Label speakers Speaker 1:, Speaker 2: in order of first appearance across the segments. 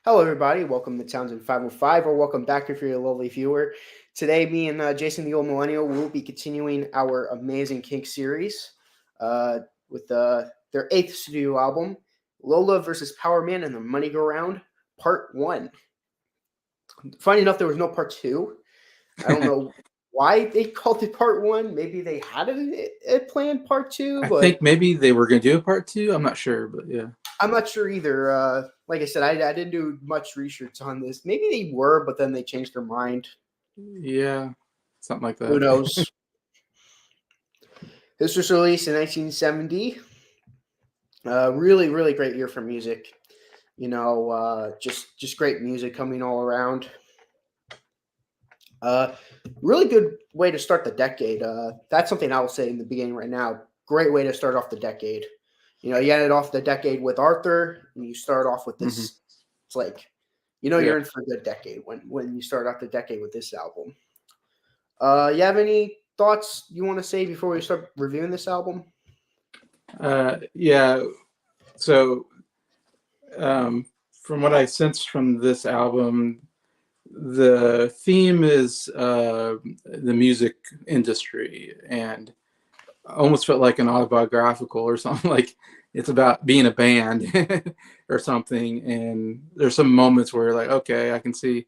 Speaker 1: Hello, everybody. Welcome to Townsend 505, or welcome back if you're a lovely viewer. Today, me and Jason, the old millennial, will be continuing our amazing Kinks series with their eighth studio album, Lola versus Powerman and the Moneygoround, Part 1. Funny enough, there was no Part 2. I don't know why they called it Part 1. Maybe they had a planned Part 2,
Speaker 2: I
Speaker 1: but
Speaker 2: think maybe they were going to do a part two. I'm not sure, but yeah.
Speaker 1: I'm not sure either. Like I said, I didn't do much research on this. Maybe they were, but then they changed their mind.
Speaker 2: Yeah, something like
Speaker 1: Who
Speaker 2: that.
Speaker 1: knows? This was released in 1970. Really, really great year for music. Just great music coming all around. Uh, really good way to start the decade. That's something I will say in the beginning right now. Great way to start off the decade. You ended off the decade with Arthur, and you start off with
Speaker 2: hmm
Speaker 1: this. It's like,
Speaker 2: Yeah.
Speaker 1: you're in for a good decade when you start off the decade with this album. You have any thoughts you want to say before we start reviewing this album?
Speaker 2: Yeah. So, from what I sensed from this album, the theme is the music industry, and I almost felt like an autobiographical or something. Like it's about being a band or something. And there's some moments where, like, okay, I can see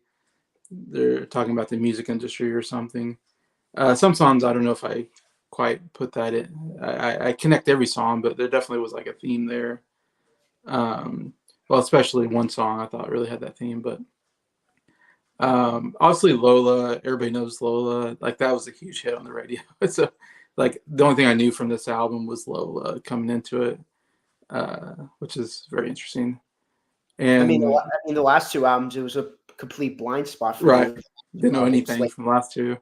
Speaker 2: they're talking about the music industry or something. Some songs I don't know if I quite put that in. I connect every song, but there definitely was like a theme there. Well, especially one song I thought really had that theme. But obviously Lola, everybody knows Lola. Like that was a huge hit on the radio. So like the only thing I knew from this album was Lola coming into it, which is very interesting. And
Speaker 1: The last two albums, it was a complete blind spot for me
Speaker 2: right,
Speaker 1: with the two
Speaker 2: didn't know
Speaker 1: albums.
Speaker 2: anything
Speaker 1: Like,
Speaker 2: from the last two.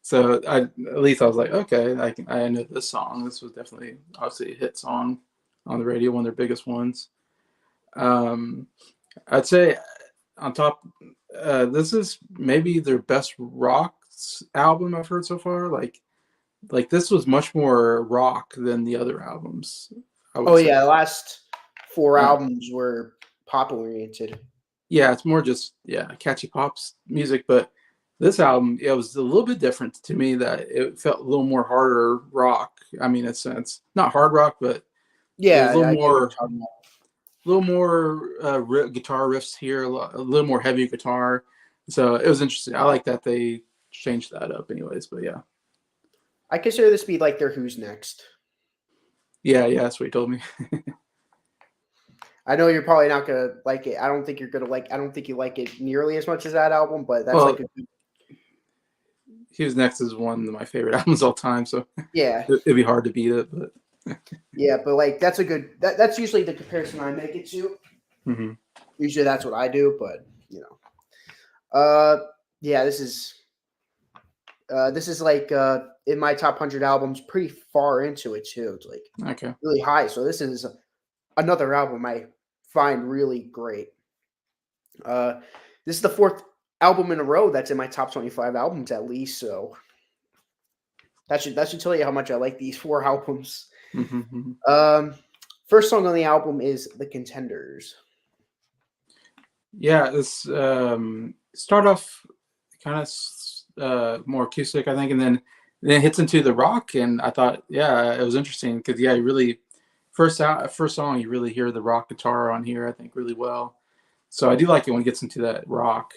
Speaker 2: So at least I was like, okay, I know this song. This was definitely obviously a hit song on the radio, one of their biggest ones. Um, I'd say on top, this is maybe their best rock album I've heard so far. Like this was much more rock than the other albums, I
Speaker 1: oh
Speaker 2: would say.
Speaker 1: yeah, the last four
Speaker 2: Uh,
Speaker 1: albums were pop oriented.
Speaker 2: yeah, it's more just catchy pops music, but this album it was a little bit different to me. That it felt a little more harder rock. I mean, it's not hard rock, but it was
Speaker 1: Yeah, I get what you're talking about.
Speaker 2: a little more guitar riffs here, a little more heavy guitar. So it was interesting. I like that they changed that up, anyways. But yeah,
Speaker 1: I consider this to be like their Who's Next.
Speaker 2: yeah, that's what he told me.
Speaker 1: I know you're probably not gonna like it. I don't think you're gonna like. I don't think you like it nearly as much as that album, but that's like
Speaker 2: Well,
Speaker 1: a good.
Speaker 2: he was next is one of my favorite albums all time, so
Speaker 1: Yeah,
Speaker 2: it'd be hard to beat it. But
Speaker 1: yeah, but like that's a good. That's usually the comparison I make it to.
Speaker 2: hmm
Speaker 1: Usually that's what I do, but you know, yeah, this is like in my top 100 albums, pretty far into it too. It's like
Speaker 2: okay,
Speaker 1: really high. So this is another album I find really great. Uh, this is the fourth album in a row that's in my top 25 albums at least. So that should tell you how much I like these four albums.
Speaker 2: hmm
Speaker 1: Um, First song on the album is "The Contenders."
Speaker 2: yeah, this start off kind of more acoustic, I think, and then it hits into the rock, and I thought, yeah, it was interesting because you really first song you really hear the rock guitar on here, I think, really well. So I do like it when it gets into that rock,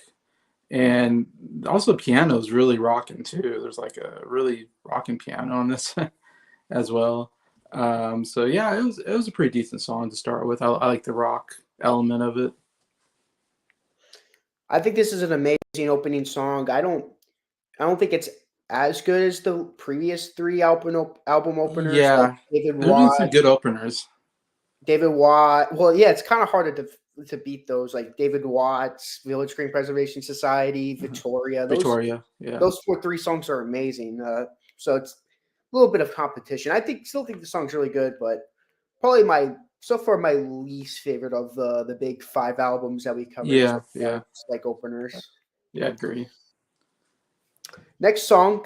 Speaker 2: and also piano is really rocking too. There's like a really rocking piano on this as well. So yeah, it was a pretty decent song to start with. I like the rock element of it.
Speaker 1: I think this is an amazing opening song. I don't think it's as good as the previous three album openers, like
Speaker 2: Yeah, there's been some good openers.
Speaker 1: David Watt. Well, yeah, it's kind of hard to beat those, like David Watts, Village Green Preservation Society,
Speaker 2: Mhm.
Speaker 1: Victoria. Those
Speaker 2: Victoria, yeah.
Speaker 1: those three songs are amazing. So it's a little bit of competition. Still think the song's really good, but probably my least favorite of the big five albums that we covered
Speaker 2: Yeah,
Speaker 1: so far,
Speaker 2: yeah,
Speaker 1: just like openers.
Speaker 2: yeah, I agree.
Speaker 1: Next song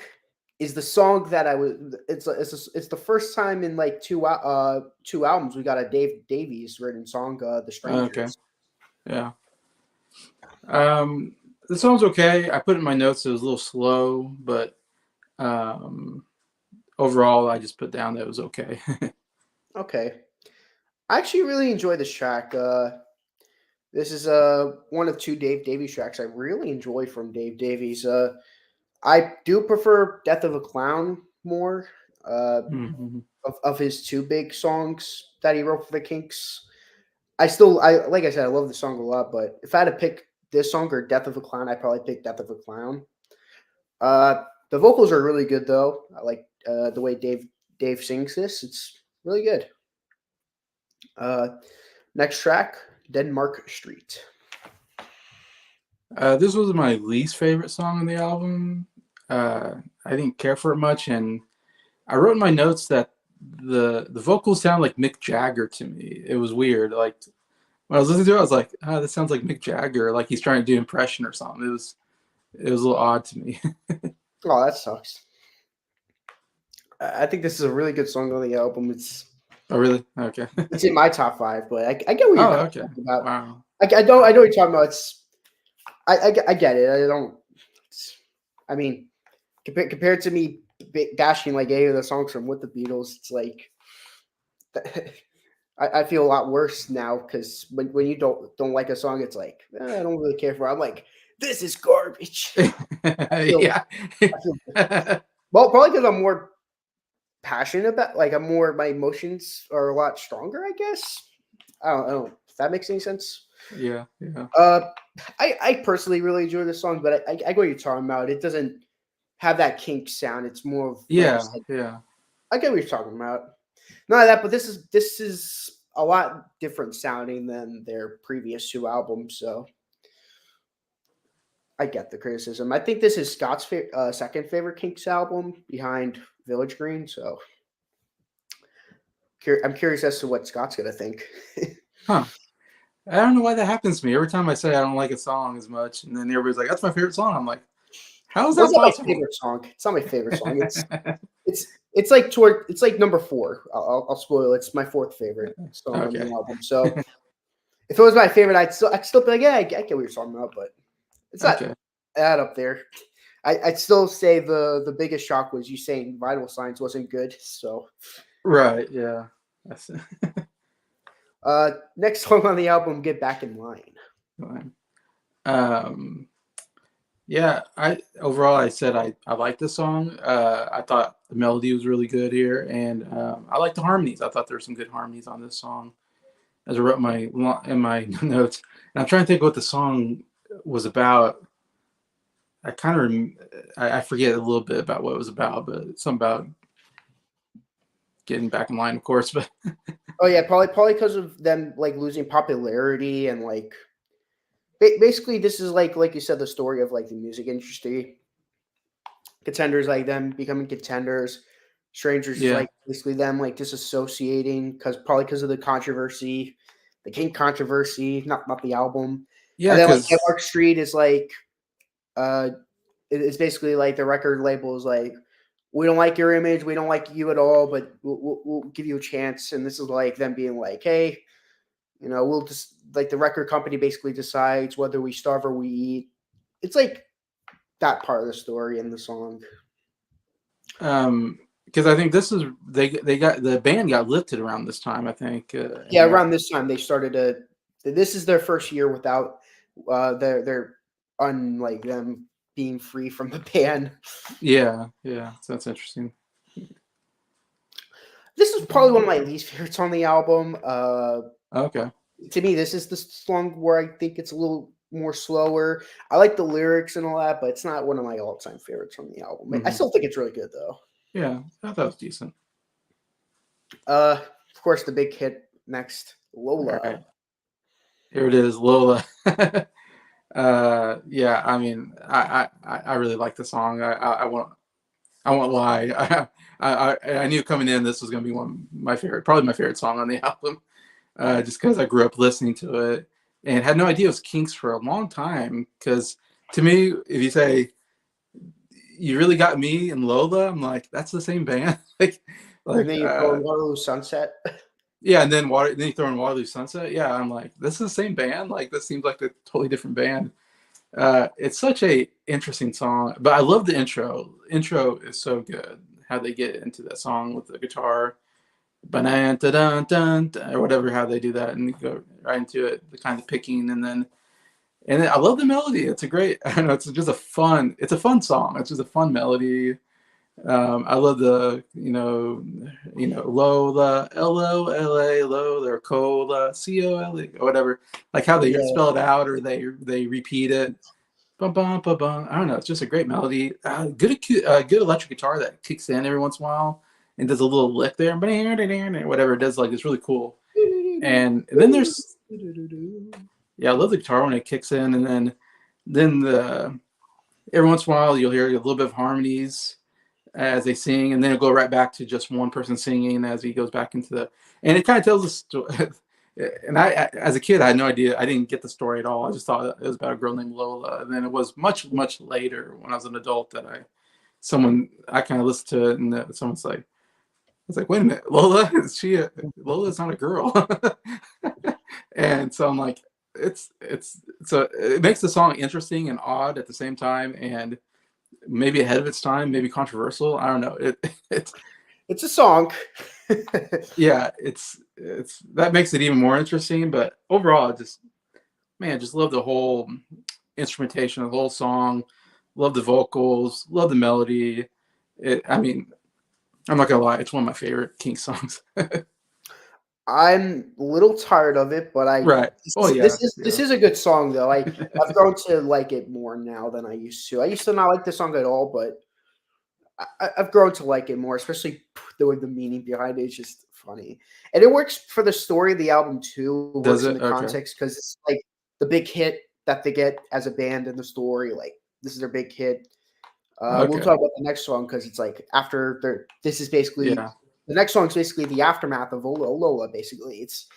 Speaker 1: is the song that I was. It's the first time in like two albums we got a Dave Davies written song, "The
Speaker 2: Okay.
Speaker 1: Strangers."
Speaker 2: Yeah. Um, the song's okay. I put in my notes it was a little slow, but um, overall, I just put down that it was okay.
Speaker 1: Okay. I actually really enjoy this track. This is one of two Dave Davies tracks I really enjoy from Dave Davies. I do prefer "Death of a Clown" more
Speaker 2: Mhm.
Speaker 1: of his two big songs that he wrote for the Kinks. I like I said, I love the song a lot, but if I had to pick this song or "Death of a Clown," I'd probably pick "Death of a Clown." The vocals are really good though. I like the way Dave sings this. It's really good. Uh, Next track, Denmark Street.
Speaker 2: This was my least favorite song on the album. I didn't care for it much, and I wrote in my notes that the vocals sound like Mick Jagger to me. It was weird. Like when I was listening to it, I was like, "Oh, this sounds like Mick Jagger. Like he's trying to do impression or something." It was a little odd to me.
Speaker 1: Oh, that sucks. I think this is a really good song on the album.
Speaker 2: Oh, really? Okay.
Speaker 1: It's in my top five, but I get what you're
Speaker 2: Oh,
Speaker 1: kind of
Speaker 2: okay.
Speaker 1: talking about.
Speaker 2: Wow.
Speaker 1: I know what you're talking about. I get it. I don't. I mean, compared to me bashing like any of the songs from with the Beatles, it's like I feel a lot worse now because when you don't like a song, it's like I don't really care for it. I'm like, this is garbage. I feel
Speaker 2: Yeah.
Speaker 1: I feel well, probably because I'm more passionate about like I'm more my emotions are a lot stronger, I guess. I don't know if that makes any sense.
Speaker 2: Yeah. Yeah.
Speaker 1: Uh, I personally really enjoy this song, but I get what you're talking about. It doesn't have that kink sound. It's more of like you
Speaker 2: Yeah.
Speaker 1: said.
Speaker 2: Yeah.
Speaker 1: I get what you're talking about. Not that, but this is a lot different sounding than their previous two albums. So I get the criticism. I think this is Scott's second favorite Kinks album behind Village Green. So I'm curious as to what Scott's gonna think.
Speaker 2: Huh. I don't know why that happens to me. Every time I say I don't like a song as much, and then everybody's like, "That's my favorite song." I'm like, "How is
Speaker 1: Well,
Speaker 2: that
Speaker 1: it's not my
Speaker 2: possible?"
Speaker 1: favorite song. It's not my favorite song. It's like it's like number four. I'll spoil it. It's my fourth favorite song on
Speaker 2: Okay.
Speaker 1: the album. So if it was my favorite, I'd still be like, yeah, I get what you're talking about, but it's not
Speaker 2: Okay.
Speaker 1: that up there. I'd still say the biggest shock was you saying Vital Signs wasn't good. So
Speaker 2: Right. Yeah. That's
Speaker 1: next song on the album, Get Back in Line.
Speaker 2: fine. Um, yeah, I overall I said I like the song. I thought the melody was really good here, and I like the harmonies. I thought there were some good harmonies on this song. As I wrote in my notes, and I'm trying to think what the song was about. I kind of I forget a little bit about what it was about, but it's something about getting back in line, of course. But
Speaker 1: Oh yeah, probably because of them like losing popularity and like basically this is like you said the story of like the music industry. Contenders like them becoming contenders. Strangers is
Speaker 2: yeah,
Speaker 1: like basically them like disassociating because of the controversy, the King controversy, not the album.
Speaker 2: yeah,
Speaker 1: And then like
Speaker 2: because
Speaker 1: Mark Street is like uh it's basically like the record label is like we don't like your image, we don't like you at all, but we'll give you a chance. And this is like them being like, hey, we'll just like the record company basically decides whether we starve or we eat. It's like that part of the story in the song.
Speaker 2: because I think this is they got the band got lifted around this time. I think,
Speaker 1: Yeah,
Speaker 2: and
Speaker 1: around this time they started to. This is their first year without their unlike them being free from the ban.
Speaker 2: yeah, yeah, so that's interesting.
Speaker 1: This is probably one of my least favorites on the album.
Speaker 2: Okay.
Speaker 1: To me, this is the song where I think it's a little more slower. I like the lyrics and all that, but it's not one of my all-time favorites on the album. I
Speaker 2: Hmm.
Speaker 1: still think it's really good though.
Speaker 2: Yeah, I thought it was decent.
Speaker 1: Of course, the big hit next,
Speaker 2: All
Speaker 1: Lola.
Speaker 2: right, here it is, Lola. Yeah, I mean, I really like the song. I won't lie. I knew coming in this was gonna be one of my favorite, probably my favorite song on the album. Just because I grew up listening to it and had no idea it was Kinks for a long time. Because to me, if you say you really got me and Lola, I'm like, that's the same band. like,
Speaker 1: And
Speaker 2: like,
Speaker 1: then you throw in Waterloo Sunset.
Speaker 2: Yeah, and then then you throw in Waterloo Sunset. Yeah, I'm like, this is the same band. Like, this seems like a totally different band. It's such a interesting song, but I love the intro. Intro is so good. How they get into that song with the guitar, dun dun dun, or whatever. How they do that and you go right into it, the kind of picking, and then I love the melody. It's a great. I don't know. It's just a fun. It's a fun song. It's just a fun melody. I love the Lola, Lola, Lola, or Cola, Cola, or whatever. Like how they
Speaker 1: Yeah,
Speaker 2: spell it out or they repeat it. Bum, bum, bum, bum. I don't know. It's just a great melody. Good electric guitar that kicks in every once in a while and does a little lick there, whatever it does. Like it's really cool. And then there's yeah, I love the guitar when it kicks in, and then the every once in a while you'll hear a little bit of harmonies as they sing, and then it'll go right back to just one person singing as he goes back into the, and it kind of tells the story. And as a kid, I had no idea. I didn't get the story at all. I just thought it was about a girl named Lola. And then it was much, much later when I was an adult that I kind of listened to it, and someone's like, I was like, wait a minute, Lola, Lola's not a girl. And so I'm like, so it makes the song interesting and odd at the same time, and maybe ahead of its time, maybe controversial. I don't know. It's
Speaker 1: it's a song.
Speaker 2: yeah, it's that makes it even more interesting. But overall, just man, just love the whole instrumentation of the whole song. Love the vocals. Love the melody. I mean, I'm not gonna lie, it's one of my favorite Kinks songs.
Speaker 1: I'm a little tired of it, but
Speaker 2: Right. Oh
Speaker 1: this
Speaker 2: yeah,
Speaker 1: is
Speaker 2: yeah.
Speaker 1: a good song though. I've grown to like it more now than I used to. I used to not like the song at all, but I've grown to like it more, especially the meaning behind it is just funny, and it works for the story of the album too. It
Speaker 2: Does
Speaker 1: works in
Speaker 2: it?
Speaker 1: the
Speaker 2: Okay.
Speaker 1: context because it's like the big hit that they get as a band in the story. Like this is their big hit. We'll
Speaker 2: Okay.
Speaker 1: talk about the next song because it's like after their. This is basically
Speaker 2: Yeah.
Speaker 1: the next song is basically the aftermath of Lola. Basically, it's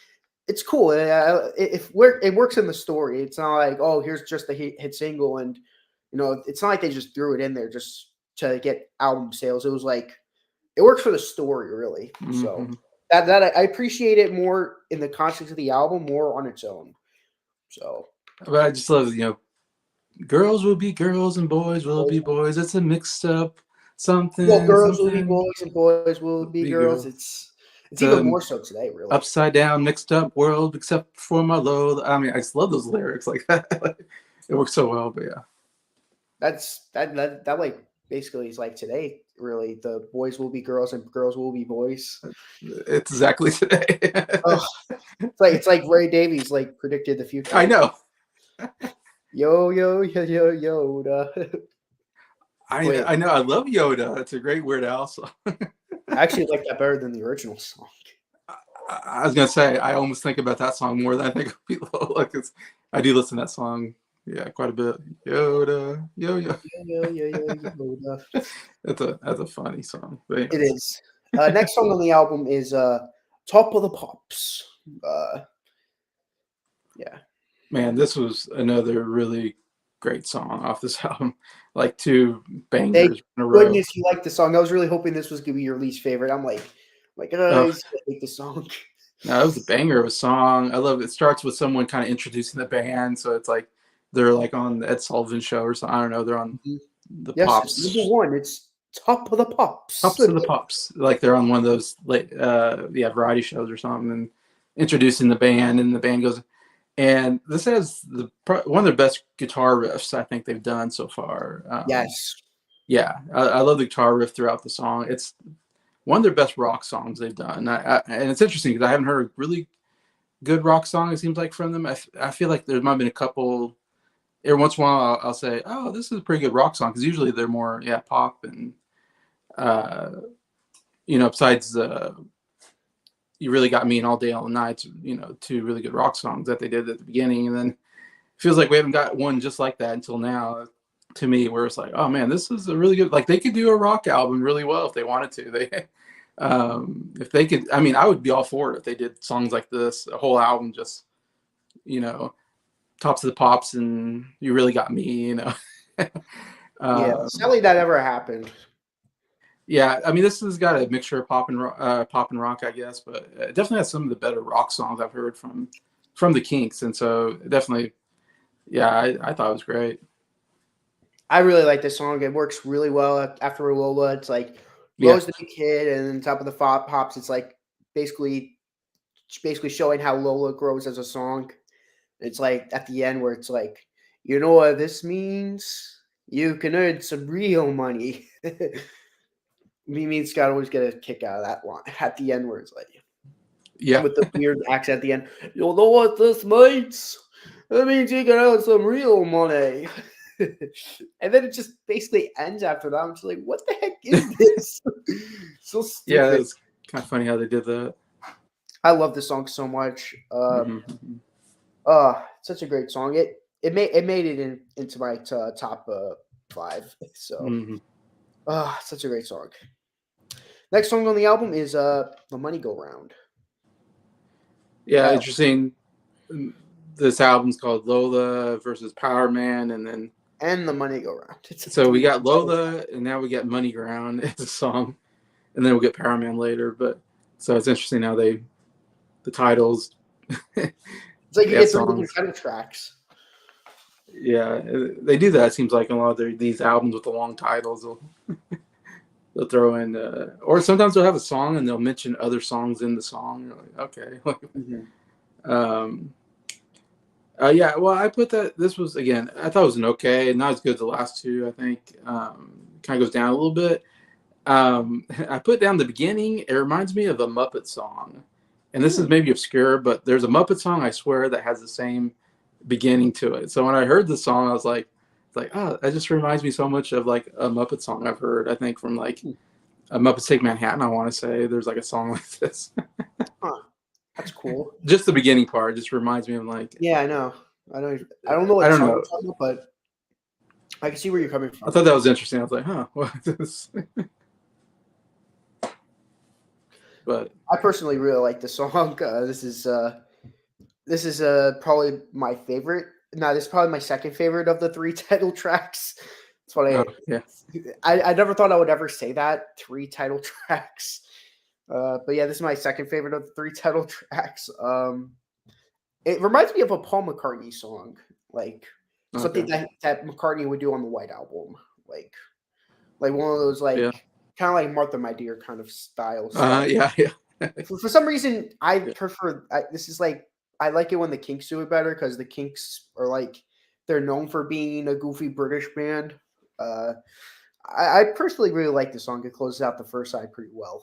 Speaker 1: cool. It works in the story. It's not like oh here's just the hit single and it's not like they just threw it in there just to get album sales. It was like it works for the story really. So
Speaker 2: Hmm.
Speaker 1: that I appreciate it more in the context of the album, more on its own. So
Speaker 2: But I just love girls will be girls and boys will
Speaker 1: boys,
Speaker 2: be boys. It's a mixed up
Speaker 1: well,
Speaker 2: something
Speaker 1: girls will be
Speaker 2: something
Speaker 1: boys and boys will
Speaker 2: will
Speaker 1: be
Speaker 2: be
Speaker 1: girls.
Speaker 2: girl.
Speaker 1: It's
Speaker 2: It's
Speaker 1: even
Speaker 2: a
Speaker 1: more so today, really.
Speaker 2: upside down mixed up world except for my low. I mean, I just love those lyrics like that. It works so well. But yeah,
Speaker 1: That like basically is like today. Really, the boys will be girls and girls will be boys.
Speaker 2: it's exactly today.
Speaker 1: Oh, it's like Ray Davies like predicted the
Speaker 2: I
Speaker 1: future.
Speaker 2: know.
Speaker 1: Yo yo yo yo Yoda.
Speaker 2: I
Speaker 1: Wait,
Speaker 2: know. I love Yoda. It's a great Weird Al song.
Speaker 1: I actually like that better than the original song.
Speaker 2: I was gonna say I almost think about that song more than I think of Lola because I do listen to that song, yeah, quite a bit. Yoda, yo yo.
Speaker 1: Yo yo yo yo Yoda.
Speaker 2: That's a funny song. But
Speaker 1: It
Speaker 2: anyways,
Speaker 1: is. Next song on the album is "Top of the Pops." Yeah.
Speaker 2: man, this was another really great song off this album. Like two
Speaker 1: Thank
Speaker 2: bangers in a row.
Speaker 1: goodness you liked the song. I was really hoping this was gonna be your least favorite. I'm like,
Speaker 2: Oh,
Speaker 1: he's gonna hate the song.
Speaker 2: no, it was a banger of a song. I love it. It starts with someone kind of introducing the band, so it's like they're like on the Ed Sullivan show or something. I don't know. They're on
Speaker 1: Mhm.
Speaker 2: the
Speaker 1: Yes, it's number
Speaker 2: Pops.
Speaker 1: one. It's Top of the Pops.
Speaker 2: Pops of the Pops. Like they're on one of those late, yeah, variety shows or something, and introducing the band, and the band goes. And this has one of their best guitar riffs I think they've done so far.
Speaker 1: Yes.
Speaker 2: Yeah, I love the guitar riff throughout the song. It's one of their best rock songs they've done. And it's interesting because I haven't heard a really good rock song. It seems like from them. I feel like there might have been a couple. Every once in a while, I'll say, "Oh, this is a pretty good rock song," because usually they're more pop and uh, besides "You Really Got Me" and "All Day All Night," two really good rock songs that they did at the beginning, and then it feels like we haven't got one just like that until now. To me, where it's like, oh man, this is a really good. Like they could do a rock album really well if they wanted to. If they could. I mean, I would be all for it if they did songs like this, a whole album, just you know, tops of the pops and "You Really Got Me."
Speaker 1: Yeah.
Speaker 2: Um,
Speaker 1: Sadly, that ever happened.
Speaker 2: Yeah, I mean, this has got a mixture of pop and rock, I guess, but it definitely has some of the better rock songs I've heard from the Kinks, and so definitely, yeah, I thought it was great.
Speaker 1: I really like this song. It works really well after Lola. It's like
Speaker 2: Yeah,
Speaker 1: Lola's the new kid, and then top of the pops, it's like basically basically showing how Lola grows as a song. It's like at the end where it's like, you know what this means? You can earn some real money. Me and Scott always get a kick out of that line at the end where it's like
Speaker 2: yeah,
Speaker 1: with the weird accent at the end. You know what this means? It means you can earn some real money. And then it just basically ends after that. I'm just like, what the heck is this? So
Speaker 2: yeah.
Speaker 1: stupid.
Speaker 2: It's kind of funny how they did that.
Speaker 1: I love this song so much.
Speaker 2: Hmm.
Speaker 1: Such a great song. It made it into my top five. So,
Speaker 2: Hmm.
Speaker 1: such a great song. Next song on the album is "The Money Go Round."
Speaker 2: Yeah,
Speaker 1: Uh,
Speaker 2: interesting. This album's called Lola versus Powerman, and then
Speaker 1: and "The Money Go Round." It's a
Speaker 2: so we
Speaker 1: three
Speaker 2: got Lola, and now we got Moneygoround as a song, and then we'll get Powerman later. But so it's interesting how the titles they
Speaker 1: It's like you
Speaker 2: have
Speaker 1: get three different
Speaker 2: songs.
Speaker 1: title tracks.
Speaker 2: Yeah, they do that. It seems like in a lot of these albums with the long titles, they'll throw in, or sometimes they'll have a song and they'll mention other songs in the song. You're like, okay.
Speaker 1: Mhm.
Speaker 2: um, yeah, well, I put that. This was again. I thought it was an okay, not as good as the last two. I think kind of goes down a little bit. I put down the beginning. It reminds me of a Muppet song, and this is
Speaker 1: Hmm.
Speaker 2: maybe obscure, but there's a Muppet song I swear that has the same beginning to it. So when I heard the song, I was like, oh, that just reminds me so much of like a Muppet song I've heard. I think from like a Muppets Take Manhattan. I want to say there's like a song like this.
Speaker 1: Huh. That's cool.
Speaker 2: Just the beginning part just reminds me of like
Speaker 1: Yeah, I know. I know. I don't know
Speaker 2: I
Speaker 1: what
Speaker 2: don't
Speaker 1: song
Speaker 2: know.
Speaker 1: you're talking about, but I can see where you're coming
Speaker 2: I
Speaker 1: from.
Speaker 2: thought that was interesting. I was like, huh, what is this? But
Speaker 1: I personally really like the song. This is probably my favorite. No, this is probably my second favorite of the three title tracks. That's what
Speaker 2: oh yeah,
Speaker 1: I never thought I would ever say that three title tracks. But yeah, this is my second favorite of the three title tracks. It reminds me of a Paul McCartney song, like something
Speaker 2: okay,
Speaker 1: that McCartney would do on the White Album, like like one of those
Speaker 2: yeah,
Speaker 1: kind of like Martha My Dear kind of style stuff.
Speaker 2: yeah, yeah,
Speaker 1: For some reason, I
Speaker 2: yeah.
Speaker 1: prefer. This is like I like it when the Kinks do it better because the Kinks are like they're known for being a goofy British band. Uh, I personally really like the song. It closes out the first side pretty well.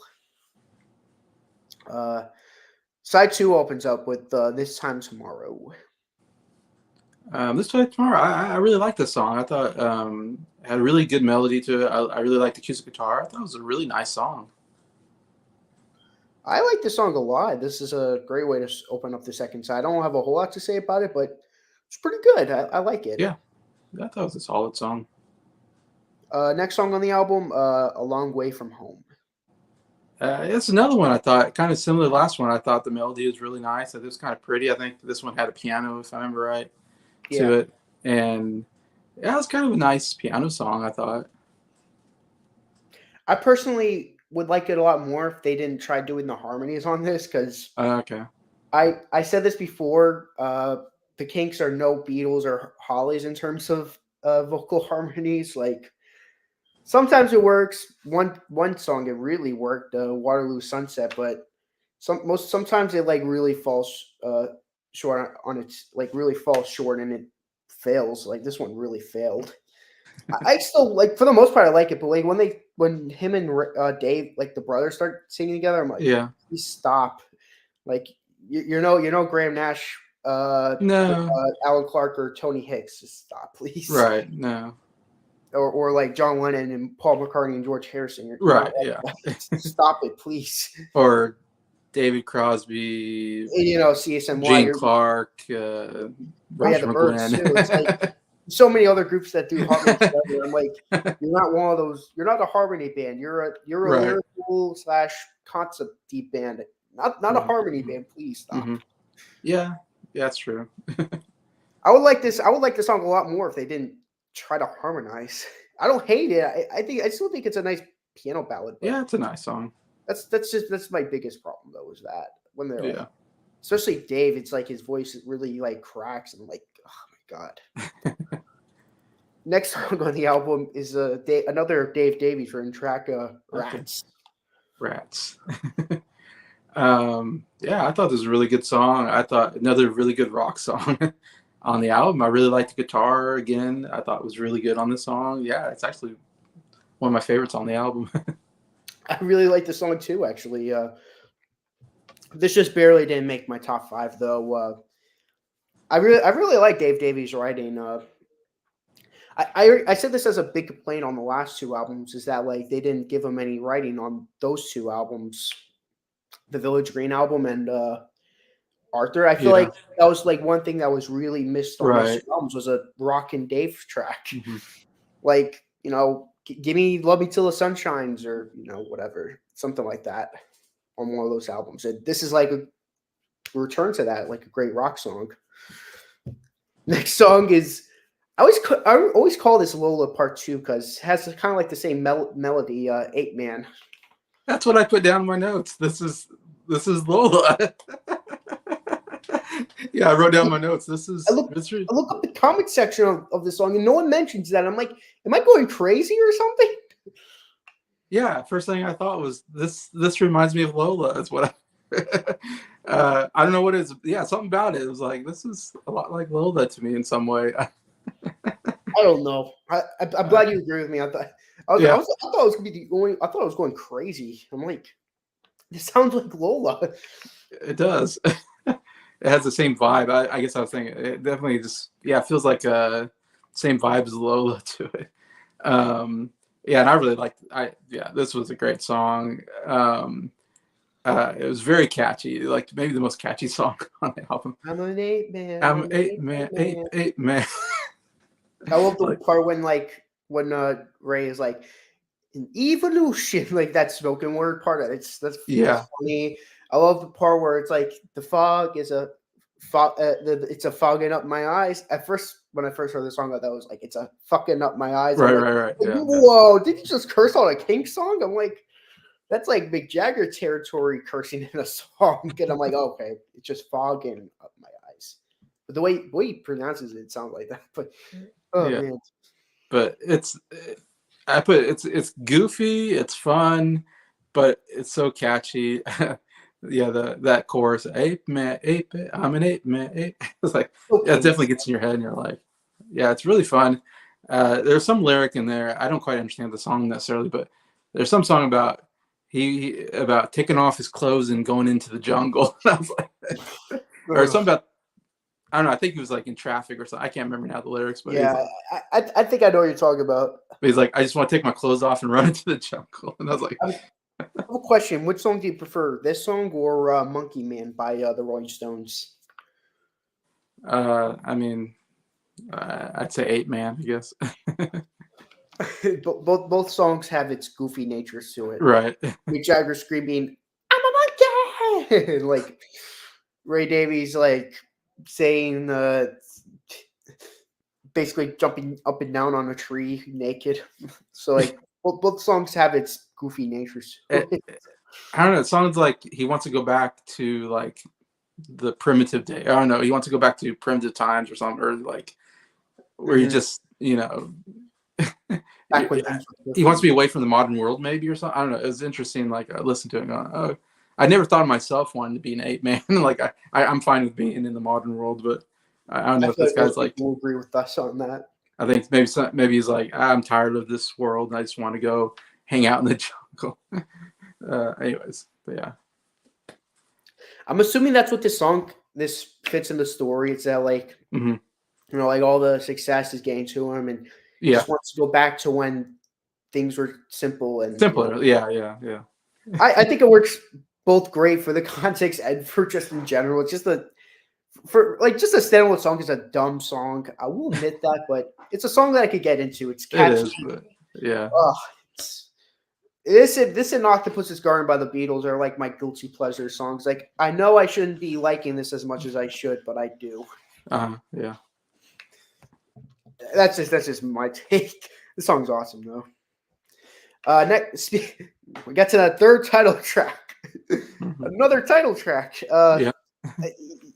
Speaker 1: Uh, Side two opens up with "This Time Tomorrow."
Speaker 2: This time tomorrow, I really like this song. I thought it had a really good melody to it. I really liked the acoustic guitar. I thought it was a really nice song.
Speaker 1: I like this song a lot. This is a great way to open up the second side. I don't have a whole lot to say about it, but it's pretty good. I like it.
Speaker 2: Yeah, I thought it was a solid song.
Speaker 1: Next song on the album, "A Long Way from Home."
Speaker 2: It's another one I thought kind of similar to the last one. I thought the melody was really nice. It was kind of pretty. I think this one had a piano, if I remember right, to
Speaker 1: Yeah,
Speaker 2: it, and yeah, it was kind of a nice piano song. I thought.
Speaker 1: I personally would like it a lot more if they didn't try doing the harmonies on this because
Speaker 2: Okay.
Speaker 1: I said this before. The Kinks are no Beatles or Hollies in terms of vocal harmonies. Like sometimes it works. One song it really worked, Waterloo Sunset, but sometimes it like really falls short on its like really falls short and it fails. Like this one really failed. I still like for the most part I like it, but like when him and Dave like the brothers start singing together, I'm like,
Speaker 2: Yeah.
Speaker 1: please stop. Like you know Graham Nash,
Speaker 2: No.
Speaker 1: Alan Clark, or Tony Hicks. Just stop, please.
Speaker 2: Right. No.
Speaker 1: Or like John Lennon and Paul McCartney and George Harrison. You're not
Speaker 2: Right. Yeah.
Speaker 1: like that. Stop it, please.
Speaker 2: Or David Crosby,
Speaker 1: You know, CSMY.
Speaker 2: Gene Clark,
Speaker 1: Oh yeah,
Speaker 2: Roger
Speaker 1: the Birds
Speaker 2: McGuinn.
Speaker 1: too. It's like so many other groups that do harmony together. I'm like, you're not one of those. You're not a harmony band. You're a
Speaker 2: Right.
Speaker 1: lyrical slash concept deep band. Not a harmony
Speaker 2: Mm-hmm.
Speaker 1: band. Please
Speaker 2: Hmm.
Speaker 1: stop.
Speaker 2: Yeah. Yeah, that's true.
Speaker 1: I would like this. I would like the song a lot more if they didn't try to harmonize. I don't hate it. I think I still think it's a nice. piano ballad. But
Speaker 2: Yeah, it's a nice song.
Speaker 1: that's my biggest problem though, is that when they're like,
Speaker 2: Yeah.
Speaker 1: especially Dave, it's like his voice really like cracks and like, oh my god. Next song on the album is another Dave Davies written track,
Speaker 2: Okay.
Speaker 1: "Rats."
Speaker 2: Rats. Yeah, I thought this was a really good song. I thought another really good rock song on the album. I really liked the guitar again. I thought it was really good on the song. Yeah, it's actually one of my favorites on the album.
Speaker 1: I really like the song too. Actually, this just barely didn't make my top five though. I really like Dave Davies' writing. I said this as a big complaint on the last two albums, is that like they didn't give him any writing on those two albums, the Village Green album and Arthur. I feel
Speaker 2: Yeah,
Speaker 1: like that was like one thing that was really missed on those
Speaker 2: right.
Speaker 1: two albums was a Rock and Dave track.
Speaker 2: Hmm.
Speaker 1: Like, give me "Love Me Till the Sun Shines" or whatever, something like that on one of those albums. And this is like a return to that, like a great rock song. Next song is I always call this Lola Part Two because it has kind of like the same melody. Eight Man.
Speaker 2: That's what I put down in my notes. This is Lola. Yeah, I wrote down my notes. This
Speaker 1: I
Speaker 2: is
Speaker 1: look
Speaker 2: mystery.
Speaker 1: I look up the comment section of the song and no one mentions that. I'm like, am I going crazy or something?
Speaker 2: Yeah, first thing I thought was this reminds me of Lola. That's what I don't know what it is. Yeah, something about it. It was like this is a lot like Lola to me in some way.
Speaker 1: I don't know. I'm glad you agree with me.
Speaker 2: Yeah,
Speaker 1: I thought I was gonna be going. I thought I was going crazy. I'm like, this sounds like Lola.
Speaker 2: it does. It has the same vibe. I guess I was thinking it definitely just feels like same vibe as Lola to it. Yeah, and I really liked. This was a great song. It was very catchy, like maybe the most catchy song on the album.
Speaker 1: I'm an eight man.
Speaker 2: I'm
Speaker 1: I'm an
Speaker 2: eight
Speaker 1: eight
Speaker 2: man, eight
Speaker 1: man.
Speaker 2: eight man.
Speaker 1: I love the
Speaker 2: Like
Speaker 1: part when Ray is like an evolution, like that spoken word part. That's
Speaker 2: yeah,
Speaker 1: funny. I love the part where it's like the fog is a fog. It's a fogging up my eyes. At first, when I first heard the song, I thought it was like it's a fucking up my eyes. I'm
Speaker 2: right. Yeah, yeah.
Speaker 1: whoa! Did you just curse on a Kinks song? I'm like, that's like Mick Jagger territory, cursing in a song. And I'm like, okay, it's just fogging up my eyes. But the way he pronounces it sounds like that. But oh
Speaker 2: Yeah.
Speaker 1: man,
Speaker 2: But it's goofy, it's fun, but it's so catchy. Yeah, that chorus, ape man, ape, I'm an ape man, ape. It's like, yeah, it
Speaker 1: okay.
Speaker 2: definitely gets in your head, and you're like, yeah, it's really fun. There's some lyric in there. I don't quite understand the song necessarily, but there's some song about about taking off his clothes and going into the jungle. And I was like, or something about, I don't know. I think he was like in traffic or something. I can't remember now the lyrics, but he's
Speaker 1: Yeah,
Speaker 2: like,
Speaker 1: I think I know what you're talking about.
Speaker 2: but he's like, I just want to take my clothes off and run into the jungle. And I was like,
Speaker 1: I have a question. Which song do you prefer, this song or "Monkey Man" by the Rolling Stones?
Speaker 2: I mean, I'd say eight man, I guess.
Speaker 1: Both songs have its goofy natures to it.
Speaker 2: Right.
Speaker 1: Mick Jagger screaming, "I'm a monkey!" and like Ray Davies like saying basically jumping up and down on a tree naked. So like both songs have its goofy natures to
Speaker 2: It,
Speaker 1: it.
Speaker 2: I don't know. It sounds like he wants to go back to like the primitive day. I don't know. He wants to go back to primitive times or something, or like where he
Speaker 1: Mhm.
Speaker 2: just,
Speaker 1: Back when things were
Speaker 2: he wants to
Speaker 1: different.
Speaker 2: be away from the modern world, maybe, or something. I don't know. It was interesting. Like I listened to it, going, oh, I never thought of myself wanting to be an ape man. Like I'm fine with being in the modern world, but I don't know
Speaker 1: I
Speaker 2: if
Speaker 1: feel
Speaker 2: this
Speaker 1: like
Speaker 2: guy's
Speaker 1: most
Speaker 2: like.
Speaker 1: people will agree with us on that.
Speaker 2: I think maybe he's like, I'm tired of this world and I just want to go hang out in the jungle. Anyways, but yeah,
Speaker 1: I'm assuming that's what this fits in the story. It's that like
Speaker 2: hmm
Speaker 1: like all the success is getting to him, and he
Speaker 2: yeah,
Speaker 1: just wants to go back to when things were simple. And
Speaker 2: simpler. Yeah.
Speaker 1: I think it works both great for the context and for just in general. It's just just a standalone song is a dumb song. I will admit that, but it's a song that I could get into. It's
Speaker 2: It
Speaker 1: catchy.
Speaker 2: is, but yeah,
Speaker 1: Oh, it's, this and Octopus's Garden by the Beatles are like my guilty pleasure songs. Like I know I shouldn't be liking this as much as I should, but I do.
Speaker 2: yeah.
Speaker 1: That's just my take. The song's awesome though. Next, we got to the third title track.
Speaker 2: Mhm.
Speaker 1: Another title track.
Speaker 2: Yeah,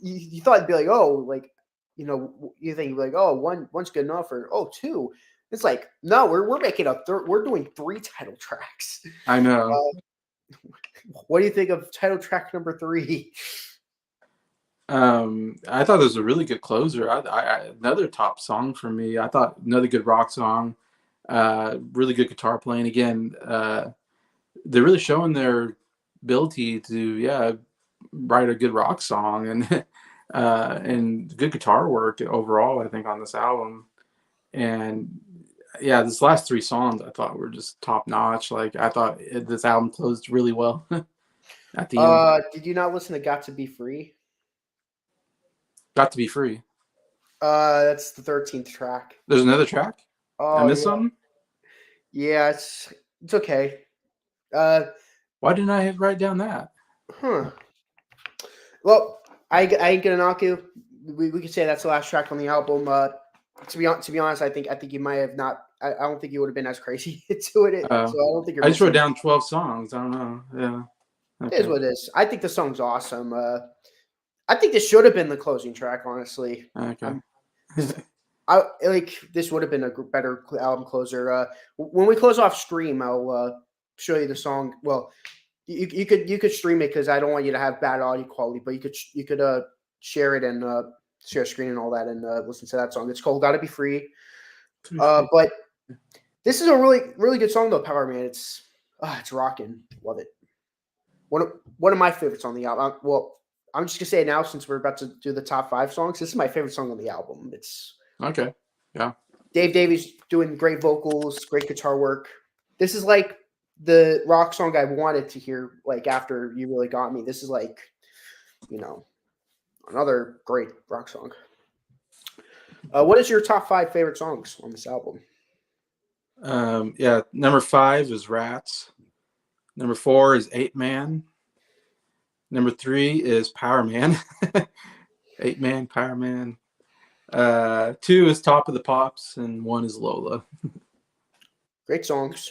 Speaker 1: You thought it'd be like, oh, like, you think like, oh, one's good enough, or oh, two. It's like, no, we're making a third. We're doing three title tracks.
Speaker 2: I know.
Speaker 1: What do you think of title track number three?
Speaker 2: I thought it was a really good closer. Another top song for me. I thought another good rock song. Really good guitar playing. Again, they're really showing their ability to, yeah, write a good rock song and good guitar work overall. I think on this album, and yeah, this last three songs I thought were just top notch. Like I thought this album closed really well at the end.
Speaker 1: Did you not listen to "Got to Be Free"?
Speaker 2: Got to be free.
Speaker 1: That's the 13th track.
Speaker 2: There's another track. I
Speaker 1: Oh
Speaker 2: missed
Speaker 1: yeah,
Speaker 2: something.
Speaker 1: yeah. It's okay. Uh,
Speaker 2: Why didn't I write down that?
Speaker 1: huh. Well, I ain't gonna knock you. We could say that's the last track on the album. To be honest, I think you might have not. I don't think you would have been as crazy to it.
Speaker 2: Uh,
Speaker 1: So I don't think you're
Speaker 2: I just wrote
Speaker 1: missing.
Speaker 2: down 12 songs. I don't know. Yeah.
Speaker 1: It is
Speaker 2: Okay.
Speaker 1: what it is. I think the song's awesome. I think this should have been the closing track. Honestly,
Speaker 2: Okay.
Speaker 1: I'm. I like this would have been a better album closer. When we close off stream, I'll show you the song. Well, you could stream it because I don't want you to have bad audio quality, but you could share it and share screen and all that and listen to that song. It's called "Gotta Be Free." But this is a really good song though, Power Man. It's rocking. Love it. One of my favorites on the album. Well, I'm just gonna say it now since we're about to do the top five songs. This is my favorite song on the album. It's
Speaker 2: Okay. Yeah.
Speaker 1: Dave Davies doing great vocals, great guitar work. This is like the rock song I wanted to hear. Like after You Really Got Me. This is like, you know, another great rock song. What is your top five favorite songs on this album?
Speaker 2: Yeah. Number 5 is Rats. Number 4 is 8 Man. Number 3 is Power Man. 8 Man, Power Man. 2 is Top of the Pops, and 1 is Lola.
Speaker 1: Great songs.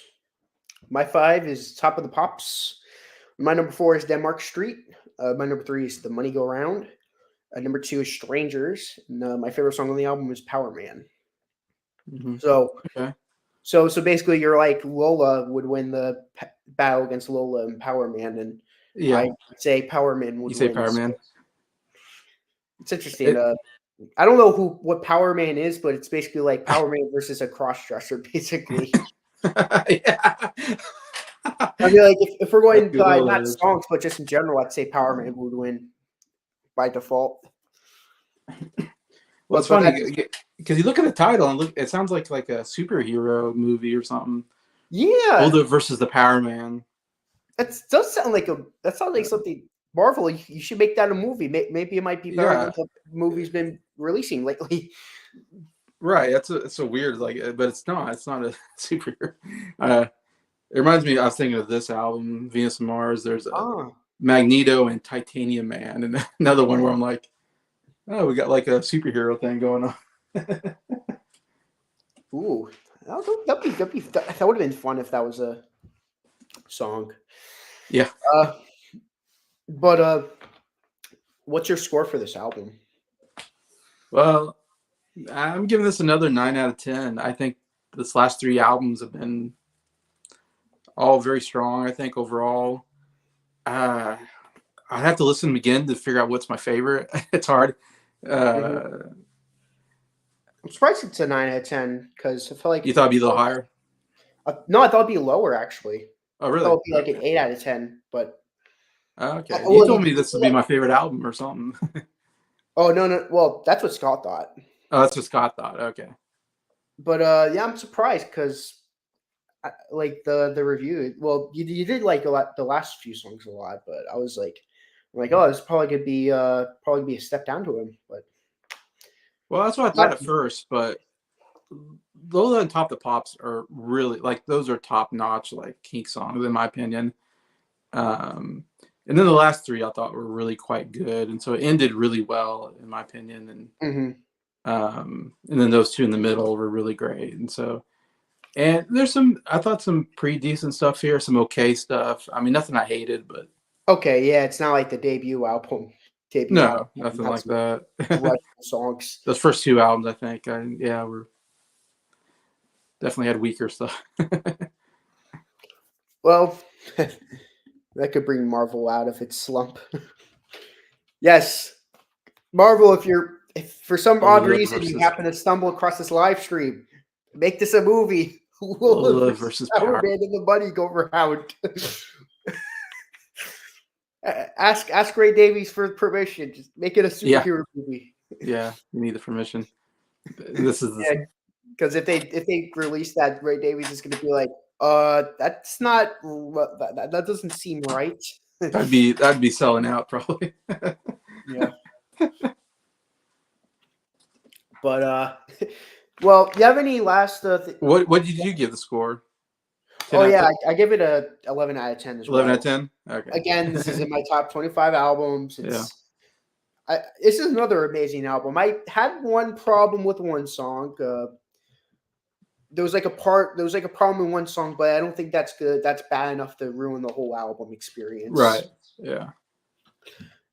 Speaker 1: My five is Top of the Pops. My number four is Denmark Street. My number three is The Money Go Round. Number two is Strangers. And, my favorite song on the album is Power Man.
Speaker 2: Mm-hmm.
Speaker 1: So,
Speaker 2: Okay.
Speaker 1: so basically, you're like Lola would win the battle against Lola and Power Man, and
Speaker 2: Yeah.
Speaker 1: I say Power Man would
Speaker 2: You say
Speaker 1: win.
Speaker 2: Power Man.
Speaker 1: So it's interesting. I don't know what Power Man is, but it's basically like Power Man versus a cross dresser, basically.
Speaker 2: Yeah.
Speaker 1: I mean, like if we're
Speaker 2: That's
Speaker 1: going
Speaker 2: good.
Speaker 1: by not songs, but just in general, I'd say Power Man would win by default.
Speaker 2: Well, it's
Speaker 1: But
Speaker 2: funny
Speaker 1: that's
Speaker 2: because you look at the title and look, it sounds like a superhero movie or something.
Speaker 1: yeah,
Speaker 2: Lola versus the Power Man.
Speaker 1: that does sound like something Marvel. You should make that a movie. Maybe it might be better than
Speaker 2: Yeah,
Speaker 1: the movie's been releasing lately.
Speaker 2: right. It's a weird but it's not. It's not a superhero. It reminds me. I was thinking of this album, Venus and Mars. There's a
Speaker 1: Ah,
Speaker 2: Magneto and Titanium Man, and another one where I'm like, oh, we got like a superhero thing going on.
Speaker 1: ooh, that would have been fun if that was a song.
Speaker 2: Yeah.
Speaker 1: Uh, but what's your score for this album?
Speaker 2: Well, I'm giving this another 9 out of 10. I think this last three albums have been all very strong. I think overall, I'd have to listen to them again to figure out what's my favorite. It's hard.
Speaker 1: Mhm. I'm surprised it's a 9 out of 10 because I feel like
Speaker 2: You thought it'd be a little higher?
Speaker 1: no, I thought it'd be lower actually.
Speaker 2: Oh,
Speaker 1: I thought
Speaker 2: really?
Speaker 1: it'd be like an
Speaker 2: Okay.
Speaker 1: 8 out of 10, but
Speaker 2: Okay. You
Speaker 1: well,
Speaker 2: told me this would be my favorite album or something.
Speaker 1: oh no, well that's what Scott thought.
Speaker 2: Oh, that's what Scott thought. Okay.
Speaker 1: But yeah, I'm surprised because like the review. Well, you did like a lot the last few songs a lot, but I was like, oh, this probably could be a step down to him. But
Speaker 2: Well, that's what I thought
Speaker 1: not,
Speaker 2: at first, but Lola and Top the Pops are really like those are top notch like Kinks songs in my opinion. Um, and then the last three I thought were really quite good, and so it ended really well in my opinion.
Speaker 1: mhm.
Speaker 2: And then those two in the middle were really great, and so And I thought some pretty decent stuff here, some okay stuff. I mean, nothing I hated, but
Speaker 1: Okay, yeah, it's not like the debut album. Debut album
Speaker 2: no, nothing
Speaker 1: had
Speaker 2: like
Speaker 1: some
Speaker 2: that.
Speaker 1: dreadful songs.
Speaker 2: Those first two albums, I think, yeah, were definitely had weaker stuff.
Speaker 1: Well, that could bring Marvel out of its slump. Yes, Marvel, if for some odd
Speaker 2: Lola
Speaker 1: reason you
Speaker 2: versus
Speaker 1: happen to stumble across this live stream, make this a movie. Lola
Speaker 2: Lola
Speaker 1: versus
Speaker 2: versus Power.
Speaker 1: Powerman in the Moneygoround. Ask Ray Davies for permission. Just make it a
Speaker 2: Yeah,
Speaker 1: superhero movie.
Speaker 2: yeah, you need the permission. This is
Speaker 1: Yeah, because if they release that, Ray Davies is going to be like, that's not that doesn't seem right.
Speaker 2: that'd be selling out probably.
Speaker 1: Yeah, but well, you have any last?
Speaker 2: What did you give the score? 10
Speaker 1: Oh
Speaker 2: out of
Speaker 1: yeah,
Speaker 2: 10?
Speaker 1: I give it a 11 out of 10 as
Speaker 2: 11 out of
Speaker 1: well.
Speaker 2: 10? Okay.
Speaker 1: Again, this is in my top 25 albums.
Speaker 2: Yeah.
Speaker 1: This is another amazing album. I had one problem with one song. There was like a problem in one song, but I don't think that's good. That's bad enough to ruin the whole album
Speaker 2: Right.
Speaker 1: experience.
Speaker 2: Yeah.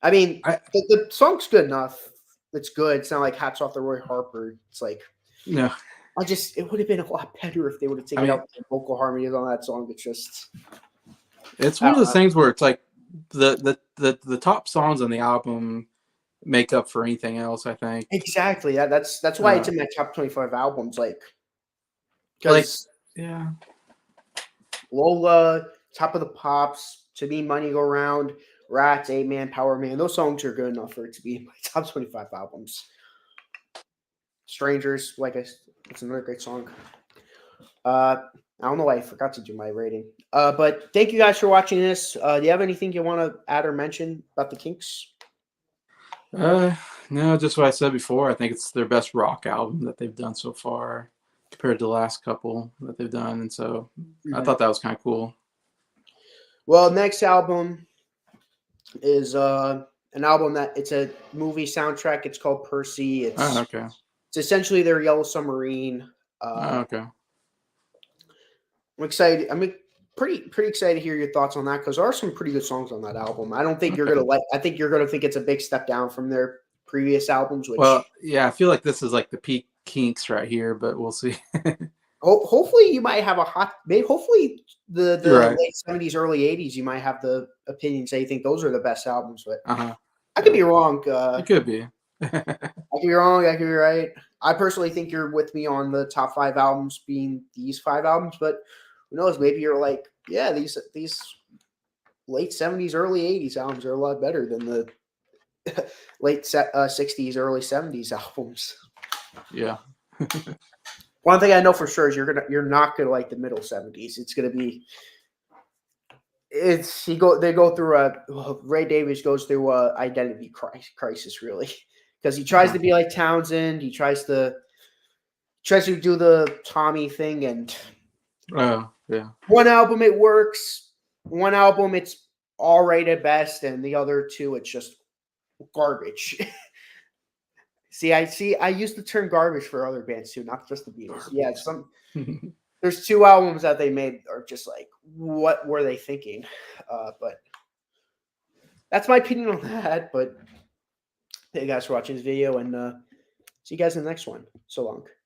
Speaker 1: I mean,
Speaker 2: I
Speaker 1: the song's good enough. It's good. It's not like Hats Off to Roy Harper. It's like
Speaker 2: no.
Speaker 1: it would have been a lot better if they would have
Speaker 2: I
Speaker 1: taken
Speaker 2: mean,
Speaker 1: out the vocal harmonies on that song. It's just
Speaker 2: it's
Speaker 1: I
Speaker 2: one of
Speaker 1: don't
Speaker 2: those
Speaker 1: know.
Speaker 2: things where it's like the top songs on the album make up for anything else, I think.
Speaker 1: Exactly. That's why it's
Speaker 2: Uh
Speaker 1: in my top 25 albums. Like
Speaker 2: like
Speaker 1: because
Speaker 2: yeah.
Speaker 1: Lola, Top of the Pops, To Me Money Go Round, Rats, 8 Man, Power Man. Those songs are good enough for it to be in my top 25 albums. Strangers, it's another great song. I don't know why I forgot to do my rating. But thank you guys for watching this. Do you have anything you want to add or mention about the Kinks?
Speaker 2: Uh no, just what I said before. I think it's their best rock album that they've done so far compared to the last couple that they've done. And so I
Speaker 1: Mhm.
Speaker 2: thought that was kind of cool.
Speaker 1: Well, next album is an album that it's a movie soundtrack. It's called Percy.
Speaker 2: Oh,
Speaker 1: It's
Speaker 2: okay.
Speaker 1: it's essentially their Yellow Submarine.
Speaker 2: Oh, okay.
Speaker 1: I'm excited. I'm pretty excited to hear your thoughts on that because there are some pretty good songs on that album. I don't think you're
Speaker 2: Okay.
Speaker 1: gonna like. I think you're gonna think it's a big step down from their previous albums,
Speaker 2: Well,
Speaker 1: which
Speaker 2: yeah, I feel like this is like the peak Kinks right here, but we'll see.
Speaker 1: hopefully you might have a hot. Maybe hopefully the
Speaker 2: Right.
Speaker 1: late '70s, early '80s, you might have the opinion say you think those are the best albums, but
Speaker 2: Uh-huh.
Speaker 1: I could
Speaker 2: Yeah.
Speaker 1: be wrong.
Speaker 2: It could be.
Speaker 1: I could be wrong. I could be right. I personally think you're with me on the top 5 albums being these 5 albums, but who knows? Maybe you're like, yeah, these late '70s, early '80s albums are a lot better than the late '60s, early '70s albums.
Speaker 2: Yeah.
Speaker 1: One thing I know for sure is you're not gonna like the middle '70s. It's gonna be it's he go they go through a Ray Davies goes through a identity crisis really because he tries
Speaker 2: Uh-huh.
Speaker 1: to be like Townsend. He tries to do the Tommy thing, and
Speaker 2: Oh, yeah.
Speaker 1: one album it works, one album it's all right at best, and the other two it's just garbage. I use the term garbage for other bands too, not just the Beatles. Yeah,
Speaker 2: Garbage.
Speaker 1: there's 2 albums that they made are just like, what were they thinking? But that's my opinion on that. But thank you guys for watching this video, and see you guys in the next one. So long.